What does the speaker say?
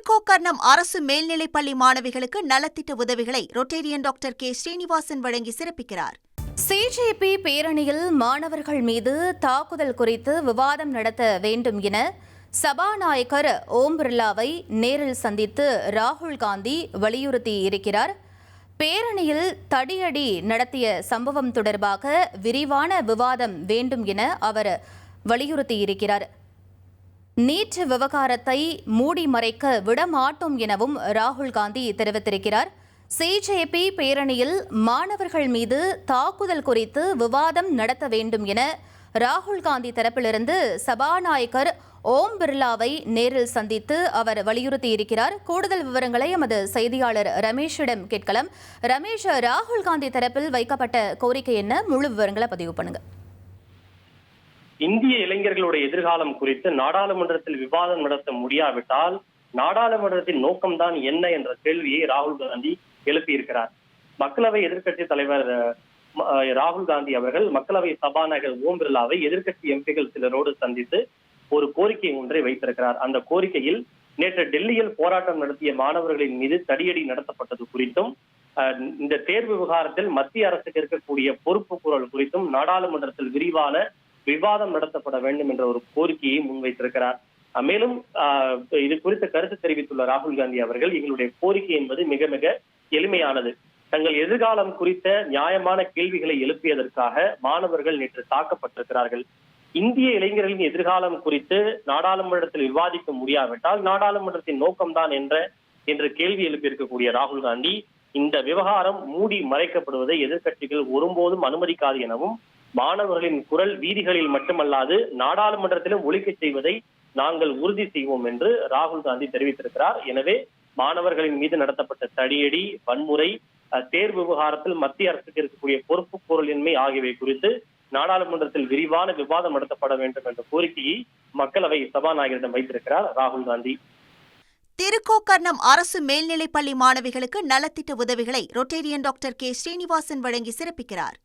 திருக்கோக்கர்ணம் அரசு மேல்நிலைப்பள்ளி மாணவிகளுக்கு நலத்திட்ட உதவிகளை ரொட்டேரியன் டாக்டர் கே ஸ்ரீனிவாசன் வழங்கி சிறப்பிக்கிறார். சிஜேபி பேரணியில் மாணவர்கள் மீது தாக்குதல் குறித்து விவாதம் நடத்த வேண்டும் என சபாநாயகர் ஓம் பிர்லாவை நேரில் சந்தித்து ராகுல் காந்தி வலியுறுத்தியிருக்கிறார். பேரணியில் தடியடி நடத்திய சம்பவம் தொடர்பாக விரிவான விவாதம் வேண்டும் என அவர் வலியுறுத்தியிருக்கிறார். நீட் விவகாரத்தை மூடி மறைக்க விடமாட்டோம் எனவும் ராகுல் காந்தி தெரிவித்திருக்கிறார். சிஜேபி பேரணியில் மாணவர்கள் மீது தாக்குதல் குறித்து விவாதம் நடத்த வேண்டும் என ராகுல் காந்தி தரப்பிலிருந்து சபாநாயகர் ஓம் பிர்லாவை நேரில் சந்தித்து அவர் வலியுறுத்தியிருக்கிறார். கூடுதல் விவரங்களை எமது செய்தியாளர் ரமேஷிடம் கேட்கலாம். ரமேஷ், ராகுல் காந்தி தரப்பில் வைக்கப்பட்ட கோரிக்கை என்ன? முழு விவரங்களை பதிவு பண்ணுங்க. இந்திய இளைஞர்களுடைய எதிர்காலம் குறித்து நாடாளுமன்றத்தில் விவாதம் நடத்த முடியாவிட்டால் நாடாளுமன்றத்தின் நோக்கம்தான் என்ன என்ற கேள்வியை ராகுல் காந்தி எழுப்பியிருக்கிறார். மக்களவை எதிர்க்கட்சி தலைவர் ராகுல் காந்தி அவர்கள் மக்களவை சபாநாயகர் ஓம் பிர்லாவை எதிர்க்கட்சி எம்பிகள் சிலரோடு சந்தித்து ஒரு கோரிக்கை ஒன்றை வைத்திருக்கிறார். அந்த கோரிக்கையில் நேற்று டெல்லியில் போராட்டம் நடத்திய மாணவர்களின் மீது தடியடி நடத்தப்பட்டது குறித்தும் இந்த தேர்வு விவகாரத்தில் மத்திய அரசுக்கு இருக்கக்கூடிய பொறுப்பு கூறல் குறித்தும் நாடாளுமன்றத்தில் விரிவான விவாதம் நடத்தப்பட வேண்டும் என்ற ஒரு கோரிக்கையை முன்வைத்திருக்கிறார். மேலும் இது குறித்த கருத்து தெரிவித்துள்ள ராகுல் காந்தி அவர்கள், எங்களுடைய கோரிக்கை என்பது மிக மிக எளிமையானது. தங்கள் எதிர்காலம் குறித்த நியாயமான கேள்விகளை எழுப்பியதற்காக மாணவர்கள் நேற்று தாக்கப்பட்டிருக்கிறார்கள். இந்திய இளைஞர்களின் எதிர்காலம் குறித்து நாடாளுமன்றத்தில் விவாதிக்க முடியாவிட்டால் நாடாளுமன்றத்தின் நோக்கம்தான் என்ற கேள்வி எழுப்பியிருக்கக்கூடிய ராகுல் காந்தி, இந்த விவகாரம் மூடி மறைக்கப்படுவதை எதிர்க்கட்சிகள் ஒருபோதும் அனுமதிக்காது எனவும் மாணவர்களின் குரல் வீதிகளில் மட்டுமல்லாது நாடாளுமன்றத்திலும் ஒலிக்கச் செய்வதை நாங்கள் உறுதி செய்வோம் என்று ராகுல் காந்தி தெரிவித்திருக்கிறார். எனவே மாணவர்களின் மீது நடத்தப்பட்ட தடியடி, வன்முறை, தேர்வு விவகாரத்தில் மத்திய அரசுக்கு இருக்கக்கூடிய பொறுப்பு கூறலின்மை ஆகியவை குறித்து நாடாளுமன்றத்தில் விரிவான விவாதம் நடத்தப்பட வேண்டும் என்ற கோரிக்கையை மக்களவை சபாநாயகரிடம் வைத்திருக்கிறார் ராகுல் காந்தி. திருக்கோக்கர்ணம் அரசு மேல்நிலைப்பள்ளி மாணவிகளுக்கு நலத்திட்ட உதவிகளை ரொட்டேரியன் டாக்டர் கே ஸ்ரீனிவாசன் வழங்கி சிறப்பிக்கிறார்.